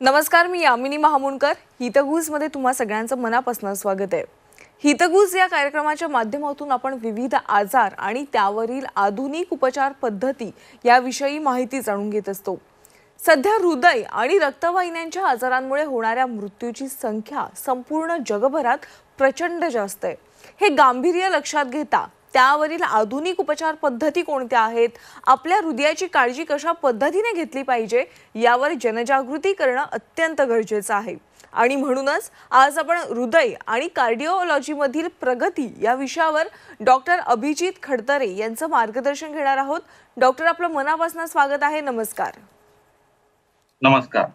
नमस्कार, मी यामिनी महामुंडकर. हितगुजमध्ये तुम्हा सगळ्यांचं मनापासून स्वागत आहे. हितगुज या कार्यक्रमाच्या माध्यमातून आपण विविध आजार आणि त्यावरील आधुनिक उपचार पद्धती याविषयी माहिती जाणून घेत असतो. सध्या हृदय आणि रक्तवाहिन्यांच्या आजारांमुळे होणाऱ्या मृत्यूची संख्या संपूर्ण जगभरात प्रचंड जास्त आहे. हे गांभीर्य लक्षात घेता त्यावरील आधुनिक उपचार पद्धती कोणत्या आहेत, आपल्या हृदयाची काळजी कशा पद्धतीने घेतली पाहिजे यावर जनजागृती करणं अत्यंत गरजेचं आहे. आणि म्हणूनच आज आपण हृदय आणि कार्डिओलॉजीमधील प्रगती या विषयावर डॉक्टर अभिजित खडतरे यांचं मार्गदर्शन घेणार आहोत. डॉक्टर, आपलं मनापासून स्वागत आहे. नमस्कार. नमस्कार.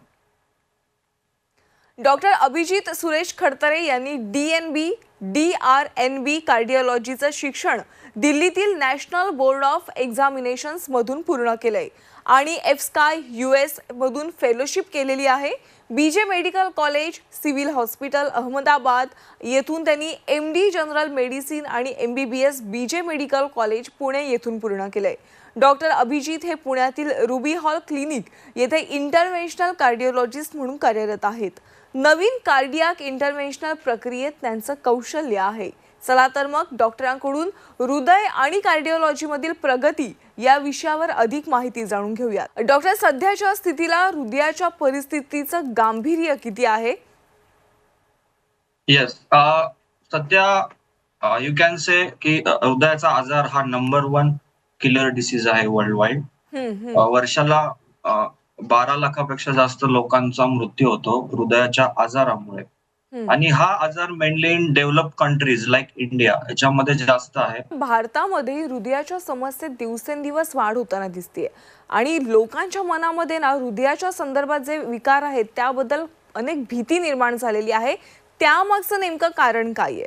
डॉक्टर अभिजित सुरेश खडतरे यांनी DNB कार्डिओलॉजीचं शिक्षण दिल्लीतील नॅशनल बोर्ड ऑफ एक्झामिनेशन्स मधून पूर्ण केलंय आणि FSCAI US मधून फेलोशिप केलेली आहे. BJ medical college, civil hospital Ahmedabad येथून त्यांनी MD जनरल मेडिसिन आणि MBBS BJ medical college Pune येथून पूर्ण केलंय. डॉक्टर अभिजित हे पुण्यातील रुबी हॉल क्लिनिक येथे इंटरव्हेन्शनल कार्डिओलॉजिस्ट म्हणून कार्यरत आहेत. नवीन कार्डियाक इंटरव्हेन्शनल प्रक्रियेत त्यांचं कौशल्य आहे. चला तर मग डॉक्टरांकडून हृदय आणि कार्डिओलॉजीमधील प्रगती या विषयावर अधिक माहिती जाणून घेऊया. डॉक्टर, सध्याच्या स्थितीला हृदयाच्या परिस्थितीचं गांभीर्य किती आहे? येस, सध्या यू कॅन से की हृदयाचा आजार हा नंबर 1 किलर डिसीज आहे वर्ल्ड वाईड. वर्षाला 12 लाखापेक्षा जास्त लोकांचा मृत्यू होतो हृदयाच्या आजारामुळे. आणि हा आजार mainly in develop countries like India याच्यामध्ये जास्त आहे. भारतामध्ये हृदयाच्या समस्येत दिवसेंदिवस वाढ होताना दिसते आणि लोकांच्या मनामध्ये ना हृदयाच्या संदर्भात जे विकार आहेत त्याबद्दल अनेक भीती निर्माण झालेली आहे. त्यामागचं नेमकं कारण काय आहे?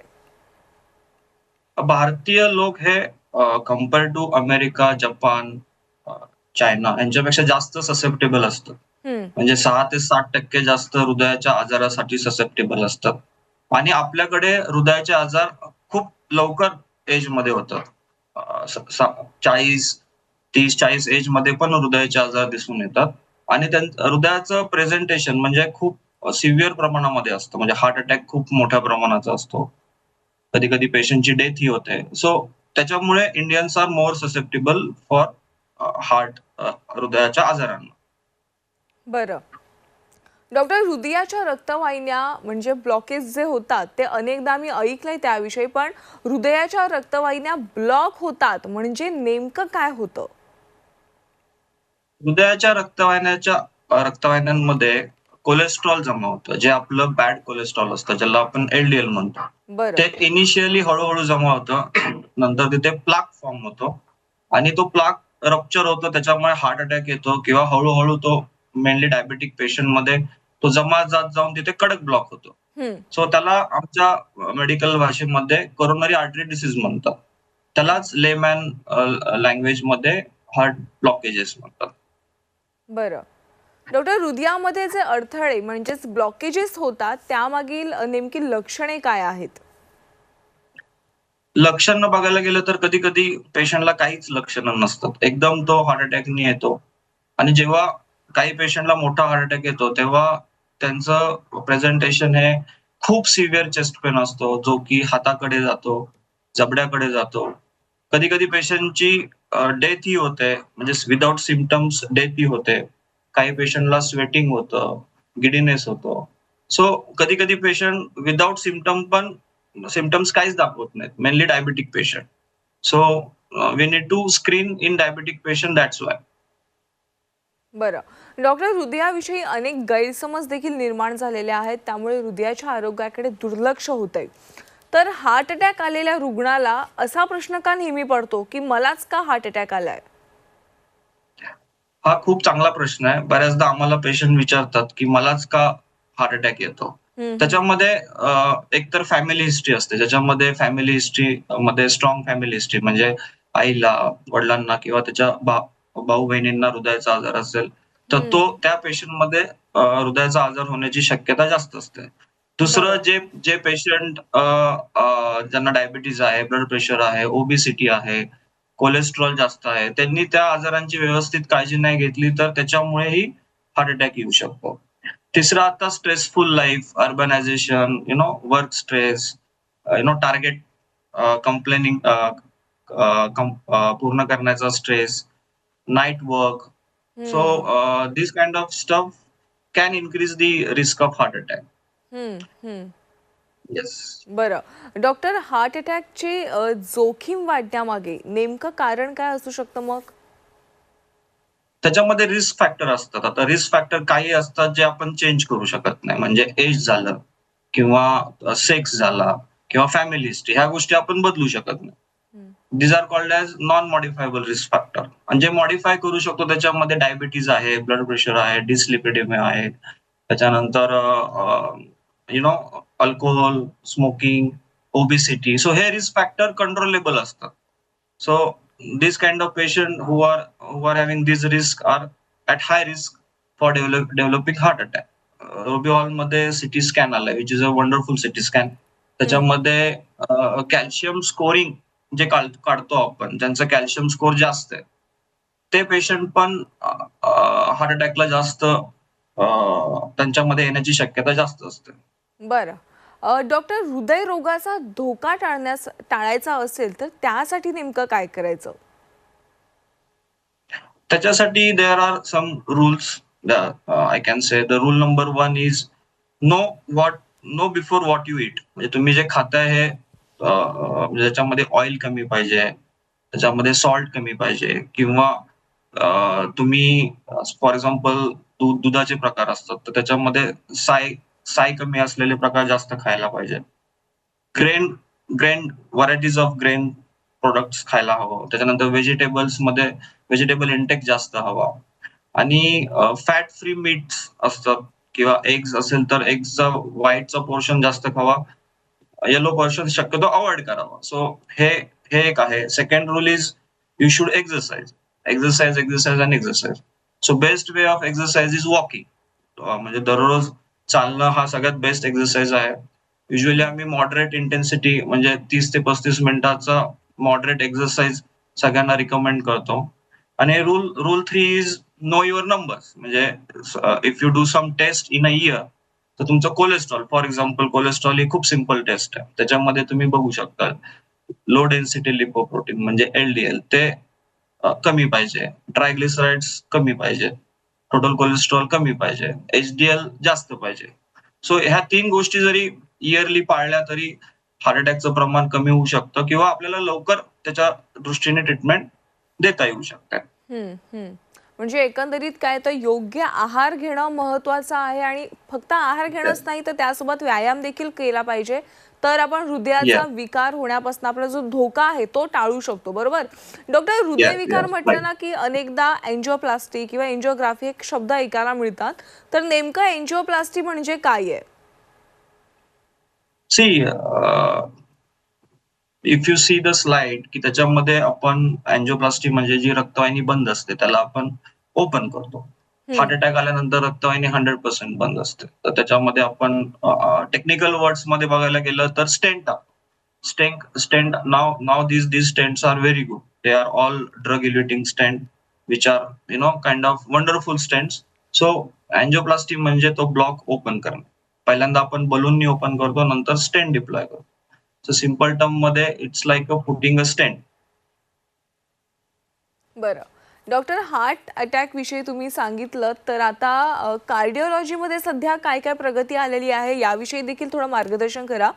भारतीय लोक हे compare to America, Japan, China यांच्यापेक्षा जास्त ससेप्टेबल असतात. म्हणजे 6 ते 7% जास्त हृदयाच्या आजारासाठी ससेप्टेबल असतात. आणि आपल्याकडे हृदयाचे आजार खूप लवकर एज मध्ये होतात. 30-40 एज मध्ये पण हृदयाचे आजार दिसून येतात. आणि हृदयाचं प्रेझेंटेशन म्हणजे खूप सिव्हिअर प्रमाणामध्ये असतं. म्हणजे हार्ट अटॅक खूप मोठ्या प्रमाणाचा असतो. कधी कधी पेशंटची डेथ ही होते. सो त्याच्यामुळे Indians are more susceptible for हृदयाच्या आजारांना. बरं डॉक्टर, हृदयाच्या रक्तवाहिन्या म्हणजे ब्लॉकेज जे होतात ते अनेकदा मी ऐकलंय त्याविषयी, पण हृदयाच्या रक्तवाहिन्या ब्लॉक होतात म्हणजे नेमकं काय होतं? हृदयाच्या रक्तवाहिन्यांमध्ये कोलेस्ट्रॉल जमा होतं, जे आपलं बॅड कोलेस्ट्रॉल असतं, ज्याला आपण LDL म्हणतो. ते इनिशियली हळूहळू जमा होतं, नंतर तिथे प्लाक फॉर्म होतो आणि तो प्लाक रप्चर होतो, त्याच्यामुळे हार्ट अटॅक येतो किंवा हळूहळू तो मेनली डायबेटिक पेशंट मध्ये तो जमा जाऊन तिथे कडक ब्लॉक होतो. सो त्याला आमच्या मेडिकल भाषेमध्ये कोरोनरी आर्टरी डिसीज म्हणतात. त्यालाच लेमॅन लँग्वेज मध्ये हार्ट ब्लॉकेजेस म्हणतात. बरं डॉक्टर, हृदयामध्ये जे अडथळे म्हणजेच ब्लॉकेजेस होतात त्यामागील नेमकी लक्षणे काय आहेत? लक्षणं बघायला गेलं तर कधी कधी पेशंटला काहीच लक्षणं नसतात, एकदम तो हार्ट अटॅकनी येतो. आणि जेव्हा काही पेशंटला मोठा हार्ट अटॅक येतो तेव्हा त्यांचं प्रेझेंटेशन हे खूप सिव्हिअर चेस्ट पेन असतो, जो की हाताकडे जातो, जबड्याकडे जातो. कधी कधी पेशंटची डेथ ही होते, म्हणजे विदाउट सिम्पटम्स डेथ ही होते. काही पेशंटला स्वेटिंग होतं, गिडीनेस होतो. सो कधी कधी पेशंट विदाउट सिम्पटम्स काहीच दाखवत नाहीत, mainly diabetic patient. So we need to screen in diabetic patient, that's why. बरं डॉक्टर, हृदयाविषयी अनेक गैरसमज देखील निर्माण झालेले आहेत, त्यामुळे हृदयाच्या आरोग्याकडे दुर्लक्ष होतंय. तर हार्ट अटॅक आलेल्या रुग्णाला असा प्रश्न का नेहमी पडतो की मलाच का हार्ट अटॅक आलाय? हा खूप चांगला प्रश्न आहे. बऱ्याचदा आम्हाला पेशंट विचारतात की मलाच का हार्ट अटॅक येतो. त्याच्यामध्ये एकतर फॅमिली हिस्ट्री असते, ज्याच्यामध्ये फॅमिली हिस्ट्री मध्ये स्ट्रॉंग फॅमिली हिस्ट्री म्हणजे आईला, वडिलांना किंवा त्याच्या भाऊ बहिणींना हृदयाचा आजार असेल तर त्या पेशंट मध्ये हृदयाचा आजार होण्याची शक्यता जास्त असते. दुसरं, जे पेशंट ज्यांना डायबिटीज आहे, ब्लड प्रेशर आहे, ओबेसिटी आहे, कोलेस्ट्रॉल जास्त आहे, त्यांनी त्या आजारांची व्यवस्थित काळजी नाही घेतली तर त्याच्यामुळेही हार्ट अटॅक येऊ शकतो. तिसरा आता stressful life, urbanisation, work stress, target completing पूर्ण करण्याचा stress, night work. So hmm. This kind of stuff can increase the risk of heart attack. Hmm. Hmm. Yes. बरं डॉक्टर, हार्ट अटॅकची जोखीम वाढण्यामागे नेमकं कारण काय असू शकतं मग? त्याच्यामध्ये रिस्क फॅक्टर असतात. आता रिस्क फॅक्टर काही असतात जे आपण चेंज करू शकत नाही. म्हणजे एज झालं किंवा सेक्स झाला किंवा फॅमिली हिस्ट्री, ह्या गोष्टी आपण बदलू शकत नाही. Hmm. These are called as non modifiable risk factor. आणि जे मॉडिफाय करू शकतो त्याच्यामध्ये डायबिटीज आहे, ब्लड प्रेशर आहे, डिस्लिपिडेमिया आहे. त्याच्यानंतर you know alcohol, smoking, obesity. So हे रिस्क फॅक्टर कंट्रोलेबल असतात. So this kind of patient who are having this risk are at high risk for developing heart attack. Ruby hall मध्ये CT scan आलाय, which is a wonderful CT scan. हम्म. त्याच्यामध्ये calcium scoring जे काढतो आपण, ज्यांचं calcium score जास्त आहे, ते पेशंट पण हार्ट अटॅकला जास्त त्यांच्यामध्ये येण्याची शक्यता जास्त असते. बरं डॉक्टर, हृदयरोगाचा धोका टाळायचा असेल तर त्यासाठी नेमकं काय करायचं? त्याच्यासाठी there are some rules. I can say the rule number 1 is know what know before what you eat. म्हणजे तुम्ही जे खाताय हे म्हणजे त्याच्यामध्ये ऑइल कमी पाहिजे, त्याच्यामध्ये सॉल्ट कमी पाहिजे, किंवा तुम्ही फॉर एक्झाम्पल दुधाचे प्रकार असतात, तर त्याच्यामध्ये साय साय कमी असलेले प्रकार जास्त खायला पाहिजे. Grain grain varieties of grain products खायला हवं. त्याच्यानंतर व्हेजिटेबल्समध्ये व्हेजिटेबल इंटेक जास्त हवा. आणि फॅट फ्री मीट्स असतात किंवा एग्ज असेल तर एग्जचा व्हाईटचा पोर्शन जास्त खावा, येलो पोर्शन शक्यतो अवॉइड करावा. सो हे हे एक आहे. Second rule is you should exercise. Exercise आणि exercise. So best way of exercise is walking. म्हणजे दररोज चालणं हा सगळ्यात बेस्ट एक्सरसाइज आहे. युजली आम्ही मॉडरेट इंटेन्सिटी म्हणजे 30 ते 35 मिनिटाचा मॉडरेट एक्सरसाइज सगळ्यांना रिकमेंड करतो. आणि rule rule 3 is know your numbers. म्हणजे if you do some test in a year, तर तुमचं कोलेस्ट्रॉल, फॉर एक्झाम्पल कोलेस्ट्रॉल ही खूप सिम्पल टेस्ट आहे. त्याच्यामध्ये तुम्ही बघू शकता लो डेन्सिटी लिपोप्रोटीन म्हणजे एलडीएल ते कमी पाहिजे, ट्रायग्लिसराइड्स कमी पाहिजे, टोटल कोलेस्ट्रॉल कमी पाहिजे, एचडीएल जास्त पाहिजे. सो ह्या 3 गोष्टी जरी इयरली पाळल्या तरी हार्ट अटॅकचं प्रमाण कमी होऊ शकतं किंवा आपल्याला लवकर त्याच्या दृष्टीने ट्रीटमेंट देता येऊ शकते. हम्म. हम्म. म्हणजे एकंदरीत काय तर योग्य आहार घेणं महत्वाचं आहे आणि फक्त आहार घेणंच नाही तर त्यासोबत व्यायाम देखील केला पाहिजे, तर आपण हृदयाचा येस, विकार होण्यापासून आपला जो धोका आहे तो टाळू शकतो. बरोबर डॉक्टर, हृदय येस, विकार येस. म्हटलं ना की अनेकदा एन्जिओप्लास्टी किंवा एन्जिओग्राफी एक शब्द ऐकायला मिळतात, तर नेमकं एन्जिओप्लास्टी म्हणजे काय आहे? See if you see the slide, की त्याच्यामध्ये आपण अँजिओप्लास्टी म्हणजे जी रक्तवाहिनी बंद असते त्याला आपण ओपन करतो. हार्ट हम्म. अटॅक आल्यानंतर रक्तवाहिनी 100% बंद असते. तर त्याच्यामध्ये आपण टेक्निकल वर्ड्स मध्ये बघायला गेलं तर स्टेंट टाकतो. स्टेंट नाव नाव these stents are very good. They are all drug eluting stent which are kind of wonderful stents. So angioplasty म्हणजे तो ब्लॉक ओपन करणे. पहिल्यांदा आपण बलूननी ओपन करतो, नंतर स्टेंट डिप्लॉय करतो. सो सिम्पल टर्म मध्ये it's like a putting a stent. बरं डॉक्टर, हार्ट अटॅक विषयी तुम्ही सांगितलं, तर आता कार्डिओलॉजीमध्ये सध्या काय काय प्रगती आलेली आहे याविषयी देखील थोडं मार्गदर्शन करा.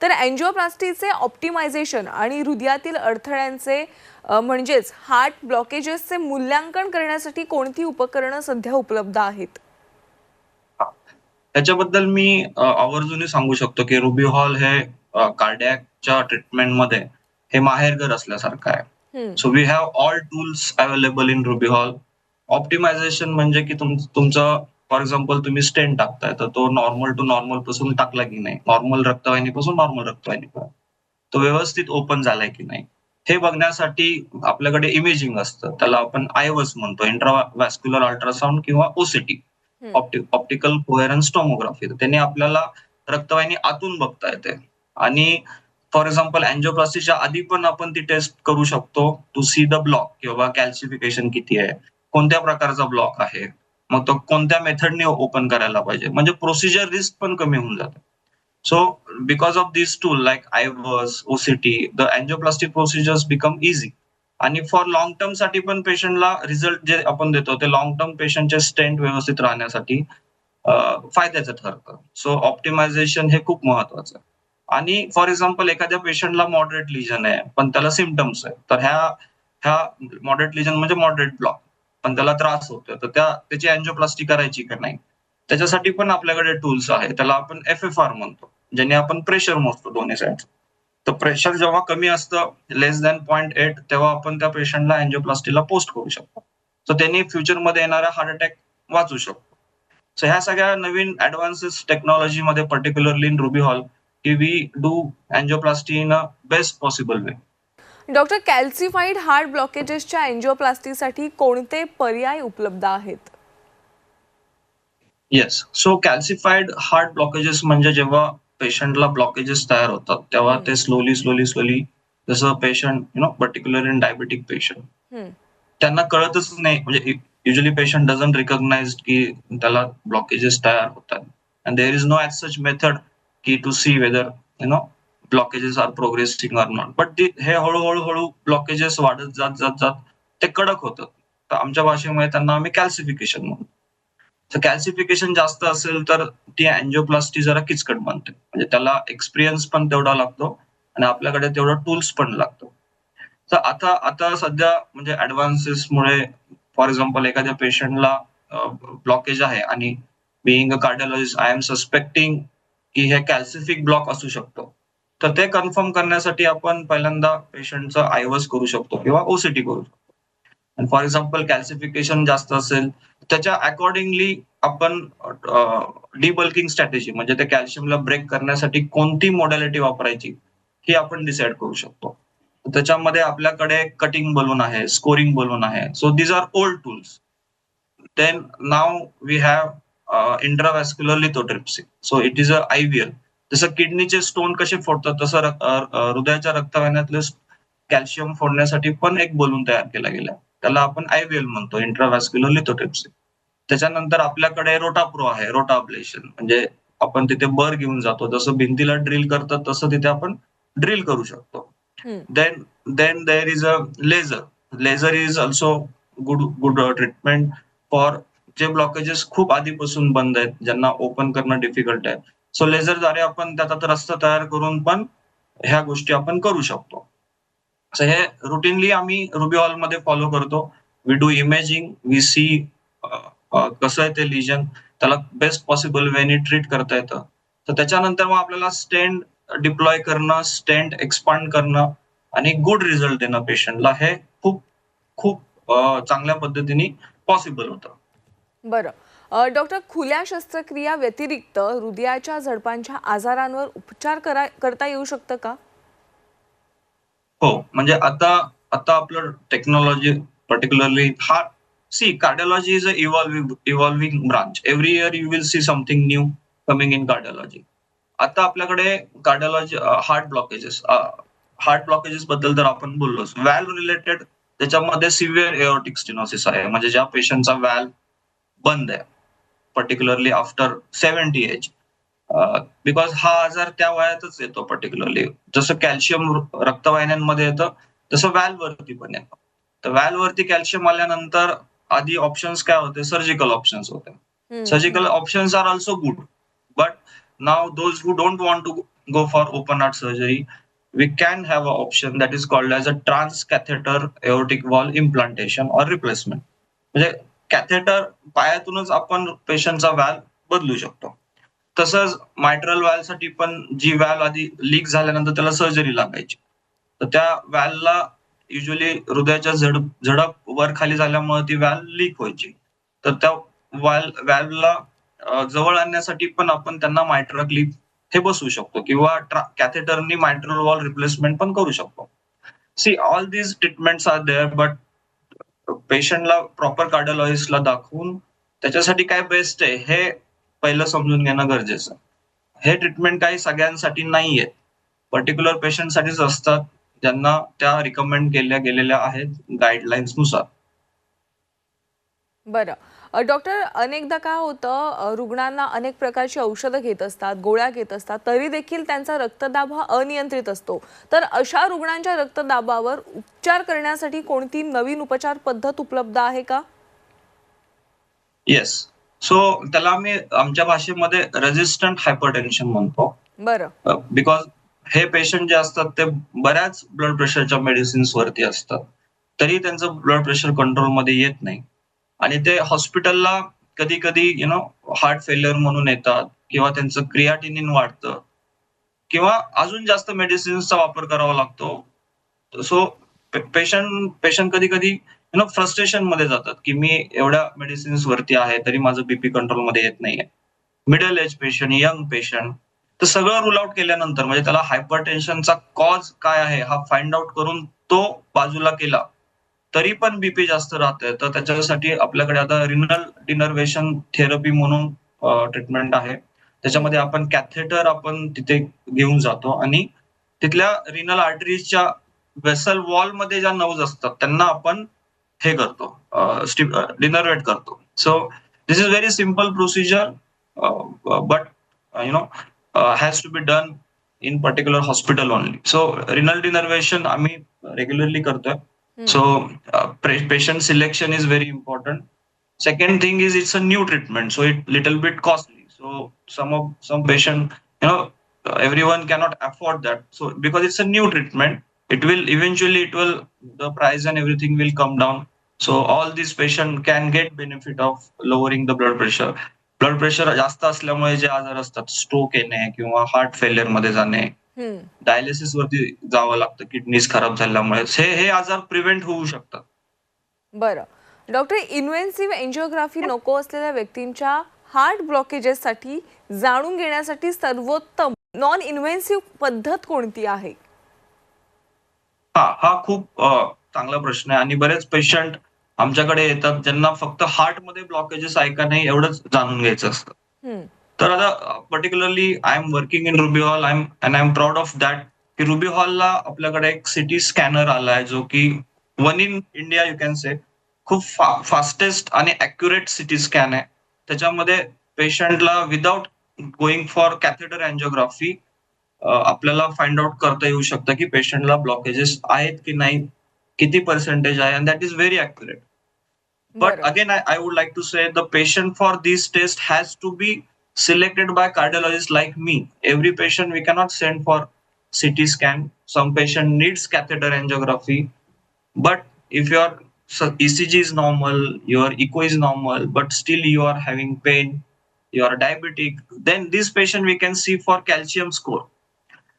तर अँजिओप्लास्टीचे ऑप्टिमायझेशन आणि हृदयातील अडथळ्यांचे म्हणजेच हार्ट ब्लॉकेजेसचे मूल्यांकन करण्यासाठी कोणती उपकरणं सध्या उपलब्ध आहेत? त्याच्याबद्दल मी आवर्जून सांगू शकतो की रुबी हॉल हे कार्डियाकच्या ट्रीटमेंटमध्ये हे माहेरघर असल्यासारखं आहे. Hmm. So we have all tools available in ruby Hall. Optimisation म्हणजे की तुमचं फॉर एक्झाम्पल तुम्ही स्टेंट टाकताय, तर तो नॉर्मल टू नॉर्मल पासून टाकला की नाही, नॉर्मल रक्तवाहिनीपासून नॉर्मल रक्तवाहिनीपर्यंत तो व्यवस्थित ओपन झालाय की नाही, हे बघण्यासाठी आपल्याकडे इमेजिंग असतं. त्याला आपण आयवस म्हणतो, इंट्राव्हॅस्क्युलर अल्ट्रासाउंड किंवा OCT, hmm. Optical coherence tomography. त्याने आपल्याला रक्तवाहिनी आतून बघता येते. आणि फॉर एक्झाम्पल अँजिओप्लास्टीच्या आधी पण आपण ती टेस्ट करू शकतो टू सी द ब्लॉक किंवा कॅल्सिफिकेशन किती आहे, कोणत्या प्रकारचा ब्लॉक आहे. मग तो कोणत्या मेथडने ओपन करायला पाहिजे, म्हणजे प्रोसिजर रिस्क पण कमी होऊन जाते. So because of these tool like IVUS, OCT, the angioplasty procedures become easy. आणि फॉर लॉंग टर्म साठी पण पेशंटला रिझल्ट जे आपण देतो ते लॉंग टर्म पेशंटचे स्टेंट व्यवस्थित राहण्यासाठी फायद्याचं ठरतं. सो ऑप्टिमायझेशन हे खूप महत्वाचं आहे. आणि फॉर एक्झाम्पल एखाद्या पेशंटला मॉडरेट लिजन आहे, पण त्याला सिम्पटम्स आहे. तर ह्या ह्या मॉडरेट लिजन म्हणजे मॉडरेट ब्लॉक, पण त्याला त्रास होतोय. तर त्याची अँजिओप्लास्टी करायची का नाही? त्याच्यासाठी पण आपल्याकडे टूल्स आहेत. त्याला आपण FFR म्हणतो. ज्याने आपण प्रेशर मोजतो दोन्ही साइडचं. तर प्रेशर जेव्हा कमी असतं लेस दॅन 0.8 तेव्हा आपण त्या पेशंटला अँजिओप्लास्टीला पोस्ट करू शकतो. तर त्यांनी फ्युचरमध्ये येणारा हार्ट अटॅक वाचू शकतो. सो ह्या सगळ्या नवीन ॲडव्हान्सेस टेक्नॉलॉजीमध्ये पर्टिक्युलरली इन रुबी हॉल की we do angioplasty in a best possible way. Doctor, calcified heart ब्लॉकेजेसच्या एन्जिओप्लास्टीसाठी कोणते पर्याय उपलब्ध आहेत? Yes. So calcified heart blockages म्हणजे जेव्हा पेशंटला ब्लॉकेजेस तयार होतात, तेव्हा हं, ते स्लोली जसं patient particular in diabetic patient हं. त्यांना कळतच नाही, म्हणजे युजली पेशंट डझंट रिकॉग्नाइज की त्याला ब्लॉकेजेस तयार होतात. And there is no as such method की to see whether blockages are progressing or not. But हे हळू ब्लॉकेजेस वाढत जात ते कडक होतात. तर आमच्या भाषेमध्ये त्यांना आम्ही कॅल्सिफिकेशन म्हणतो. तर कॅल्सिफिकेशन जास्त असेल तर ती अँजिओप्लास्टी जरा किचकट बनते. म्हणजे त्याला एक्सपिरियन्स पण तेवढा लागतो आणि आपल्याकडे तेवढं टूल्स पण लागतो. तर आता आता सध्या म्हणजे ॲडव्हान्सेसमुळे फॉर एक्झाम्पल एखाद्या पेशंटला ब्लॉकेज आहे आणि being a cardiologist I am suspecting की हे कॅल्सिफिक ब्लॉक असू शकतो. तर ते कन्फर्म करण्यासाठी आपण पहिल्यांदा पेशंटचं IVUS करू शकतो किंवा OCT करू शकतो. आणि फॉर एक्झाम्पल कॅल्सिफिकेशन जास्त असेल, त्याच्या अकॉर्डिंगली आपण डिबल्किंग स्ट्रॅटेजी म्हणजे ते कॅल्शियमला ब्रेक करण्यासाठी कोणती मॉडॅलिटी वापरायची, हे आपण डिसाईड करू शकतो. त्याच्यामध्ये आपल्याकडे कटिंग बलून आहे, स्कोरिंग बलून आहे. So these are old tools. Then now we have intravascular lithotripsy. So it is a IVL. जसं किडनीचे स्टोन कसे फोडतात तसं हृदयाच्या रक्तवाहिन्यातले कॅल्शियम फोडण्यासाठी पण एक बलून तयार केला गेला. त्याला आपण IVL म्हणतो, इंट्राव्हॅस्क्युलर लिथोट्रिप्सी. त्याच्यानंतर आपल्याकडे रोटाप्रो आहे, रोटा अब्लेशन. म्हणजे आपण तिथे बर घेऊन जातो. जसं भिंतीला ड्रिल करतात तसं तिथे आपण ड्रिल करू शकतो. हं. Then there is a laser. Laser is also good treatment for जे ब्लॉकेजेस खूप आधीपासून बंद आहेत, ज्यांना ओपन करणं डिफिकल्ट आहे. सो लेझरद्वारे आपण त्याचा रस्ता तयार करून पण ह्या गोष्टी आपण करू शकतो. सो हे रुटीनली आम्ही रुबी हॉलमध्ये फॉलो करतो. We do imaging, we see कसं आहे ते लिजन, त्याला बेस्ट पॉसिबल वेने ट्रीट करता येतं. तर त्याच्यानंतर मग आपल्याला स्टेंट डिप्लॉय करणं, स्टेंट एक्सपांड करणं आणि गुड रिझल्ट देणं पेशंटला हे खूप खूप चांगल्या पद्धतीने पॉसिबल होतं. बरं. डॉक्टर, खुल्या शस्त्रक्रिया व्यतिरिक्त हृदयाच्या झडपांच्या आजारांवर उपचार करता येऊ शकतं का? हो, म्हणजे आता आता आपलं technology particularly cardiology is a evolving branch. Every year you will see something new coming in cardiology. आता आपल्याकडे कार्डिओलॉजी हार्ट ब्लॉकेजेस बद्दल जर आपण बोललोच, व्हॅल्व्ह रिलेटेड त्याच्यामध्ये सिव्हिअर एओर्टिक स्टेनोसिस आहे. म्हणजे ज्या पेशंटचा व्हॅल्व्ह बंद आहे, पर्टिक्युलरली आफ्टर 70 एज. बिकॉज हा आजार त्या वयातच येतो पर्टिक्युलरली. जसं कॅल्शियम रक्तवाहिन्यांमध्ये येतं, तसं व्हॅल्व्ह वरती पण येतं. तर व्हॅल्व्ह वरती कॅल्शियम आल्यानंतर आधी ऑप्शन्स काय होते? सर्जिकल ऑप्शन्स होते. हं, सर्जिकल हं. Options are also good. But now those who don't want to go for open heart surgery, we can have an option that is called as a transcatheter aortic valve implantation or replacement. म्हणजे catheter पायातूनच आपण पेशंटचा व्हॅल्व्ह बदलू शकतो. तसंच मायट्रल व्हॅल्व्हसाठी पण जी व्हॅल्व्ह आधी leak झाल्यानंतर त्याला सर्जरी लागायची. तर त्या व्हॅल्व्हला युज्युअली हृदयाच्या झडप वर खाली झाल्यामुळे ती व्हॅल्व्ह लीक व्हायची. तर त्या व्हॅल्व्हला जवळ आणण्यासाठी पण आपण त्यांना मायट्रल क्लिप हे बसवू शकतो किंवा कॅथेटरनी मायट्रल वॉल रिप्लेसमेंट पण करू शकतो. See all these treatments are there, but पेशंटला प्रॉपर कार्डिओलॉजिस्टला दाखवून त्याच्यासाठी काय बेस्ट आहे हे पहिलं समजून घेणं गरजेचं आहे. हे ट्रीटमेंट काही सगळ्यांसाठी नाहीये. पर्टिक्युलर पेशंटसाठीच असतात, ज्यांना त्या रिकमेंड केल्या गेलेल्या आहेत गाईडलाईन्स नुसार. बरं. डॉक्टर, अनेकदा काय होतं, रुग्णांना अनेक प्रकारची औषधं घेत असतात, गोळ्या घेत असतात, तरी देखील त्यांचा रक्तदाब हा अनियंत्रित असतो. तर अशा रुग्णांच्या रक्तदाबावर उपचार करण्यासाठी कोणती नवीन उपचार पद्धत उपलब्ध आहे का? येस. सो त्याला आम्ही आमच्या भाषेमध्ये रेझिस्टंट हायपरटेन्शन म्हणतो. बरं. बिकॉज हे पेशंट जे असतात ते बऱ्याच ब्लड प्रेशरच्या मेडिसिन्स वरती असतात. तरी त्यांचं ब्लड प्रेशर कंट्रोलमध्ये येत नाही. आणि ते हॉस्पिटलला कधी-कधी हार्ट फेल्युअर म्हणून येतात किंवा त्यांचं क्रिएटिनिन वाढतं किंवा अजून जास्त मेडिसिन्सचा वापर करावा लागतो. सो पेशंट पेशंट कधी-कधी फ्रस्ट्रेशन मध्ये जातात, की मी एवढ्या मेडिसिन्स वरती आहे, तरी माझं बीपी कंट्रोलमध्ये येत नाहीये. Middle age patient, young patient, तर सगळं रूल आउट केल्यानंतर म्हणजे त्याला हायपरटेन्शनचा कॉज काय आहे हा फाइंड आउट करून तो बाजूला केला, तरी पण बीपी जास्त राहतंय. तर त्याच्यासाठी आपल्याकडे आता रिनल डिनर्वेशन थेरपी म्हणून ट्रीटमेंट आहे. हं. त्याच्यामध्ये आपण कॅथेटर आपण तिथे घेऊन जातो आणि तिथल्या रिनल आर्टरीजच्या वेसल वॉलमध्ये ज्या नर्व्हज असतात त्यांना आपण हे करतो, डिनर्वेट करतो. So this is very simple procedure, but you know has to be done in particular hospital only. So renal denervation आम्ही रेग्युलरली करतोय. हं. So patient selection is very important. Second thing is it's a new treatment, so it little bit costly. So some patient, everyone cannot afford that. So because it's a new treatment, it will eventually the price and everything will come down. So all these patient can get benefit of lowering the blood pressure. Blood pressure जास्त असल्यामुळे जे आजार असतात, stroke येणे किंवा heart failure मध्ये जाणे, हं. डायलिसिस वरती जावं लागतं किडनीज खराब झाल्यामुळे, हे हे आजार प्रिव्हेंट होऊ शकतात. बरं. डॉक्टर, इन्व्हेन्सिव्ह एन्जिओग्राफी नको असलेल्या व्यक्तींच्या हार्ट ब्लॉकेजेससाठी जाणून घेण्यासाठी सर्वोत्तम नॉन इन्व्हेन्सिव्ह पद्धत कोणती आहे? हा खूप चांगला प्रश्न आहे आणि बरेच पेशंट आमच्याकडे येतात ज्यांना फक्त हार्टमध्ये ब्लॉकेजेस आहे का नाही एवढंच जाणून घ्यायचं असतं. हं. तर आता particularly I am working in ruby hall, I am proud of that की रुबी हॉलला आपल्याकडे एक सिटी स्कॅनर आलाय जो की one in India you can से, खूप फास्टेस्ट आणि अॅक्युरेट सिटी स्कॅन आहे. त्याच्यामध्ये पेशंटला without going for catheter angiography आपल्याला फाइंड आउट करता येऊ शकतं की पेशंटला ब्लॉकेजेस आहेत की नाही, किती पर्सेंटेज आहे, and that is very accurate. But बरं. again, I would like to say the patient for these tests has to be selected by cardiologists like me. Every patient we cannot send for CT scan. Some patient needs catheter angiography. But if your ECG is normal, your echo is normal, but still you are having pain, you are diabetic, then this patient we can see for calcium score.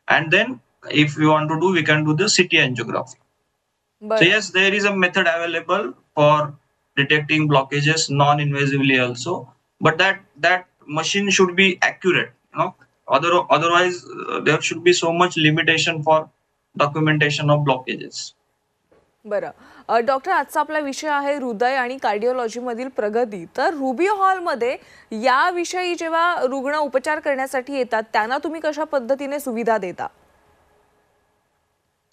And then if we want to do, we can do the CT angiography. So बरं. yes, there is a method available for detecting blockages non-invasively also, but that machine should be accurate. Otherwise, there should be so much limitation for documentation of blockages. बरं. Doctor, आजचा आपला विषय आहे हृदय आणि कार्डिओलॉजीमधील प्रगती. तर रुबी हॉलमध्ये याविषयी जेव्हा रुग्ण उपचार करण्यासाठी येतात त्यांना तुम्ही कशा पद्धतीने सुविधा देता?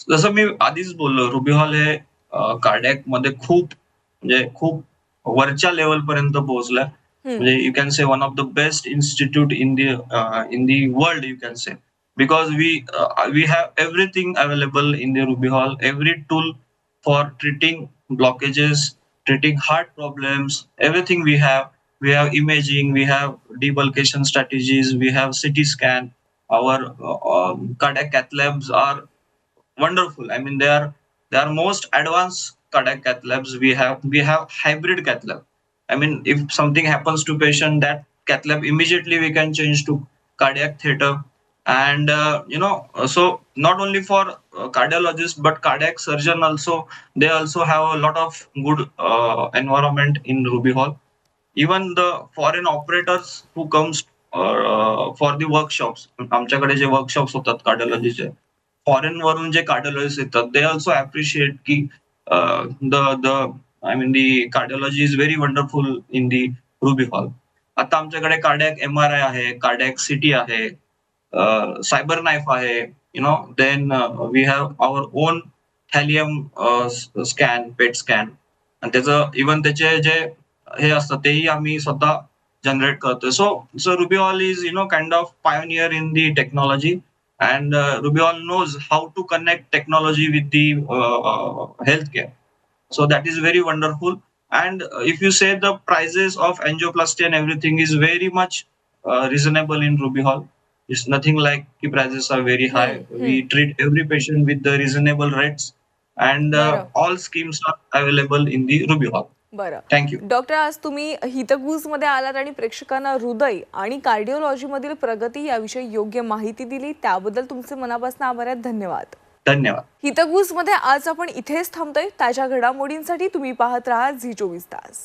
जसं मी आधीच बोललो, रुबी हॉल हे कार्डियाक मध्ये खूप वरच्या लेवल पर्यंत पोहोचलाय. हं. म्हणजे you can say one of the best institute in the world you can say, because we have everything available in the Ruby Hall, every tool for treating blockages, treating heart problems, everything we have. We have imaging, we have debulkation strategies, we have CT scan. Our cardiac cath labs are wonderful. I mean, they are most advanced cardiac cath labs. We have hybrid cath lab. I mean, if something happens to patient, that cath lab immediately we can change to cardiac theater. And so not only for cardiologists but cardiac surgeon also, they also have a lot of good environment in Ruby Hall. Even the foreign operators who comes for the workshops, आमच्याकडे जे workshops होतात कार्डिओलॉजीचे, foreign वरून जे cardiologist येतात, they also appreciate की the I mean the cardiology is very wonderful in the Ruby Hall. आता आमच्याकडे cardiac MRI आहे, कार्डियाक CT आहे, सायबर नाईफ आहे, then we have our own thallium scan, PET scan, आणि त्याचे जे हे असतं तेही आम्ही स्वतः जनरेट करतोय. So Ruby Hall is kind of pioneer in the technology and Ruby Hall knows how to connect technology with the health care. So that is very wonderful. And if you say the prices of angioplasty and everything is very much reasonable in Ruby Hall. It's nothing like the prices are very high. We treat every patient with the reasonable rates, and बरं. all schemes are available in the Ruby Hall. बरं. Thank you. Doctor, आज तुम्ही हितगुजमध्ये आलात आणि प्रेक्षकांना हृदय आणि cardiology मधील प्रगती याविषयी योग्य माहिती दिली, त्याबद्दल तुमचे मनापासून आभार आहेत. धन्यवाद. धन्यवाद. हितगुजमध्ये आज आपण इथेच थांबतोय. ताज्या घडामोडींसाठी तुम्ही पाहत राहा झी 24 तास.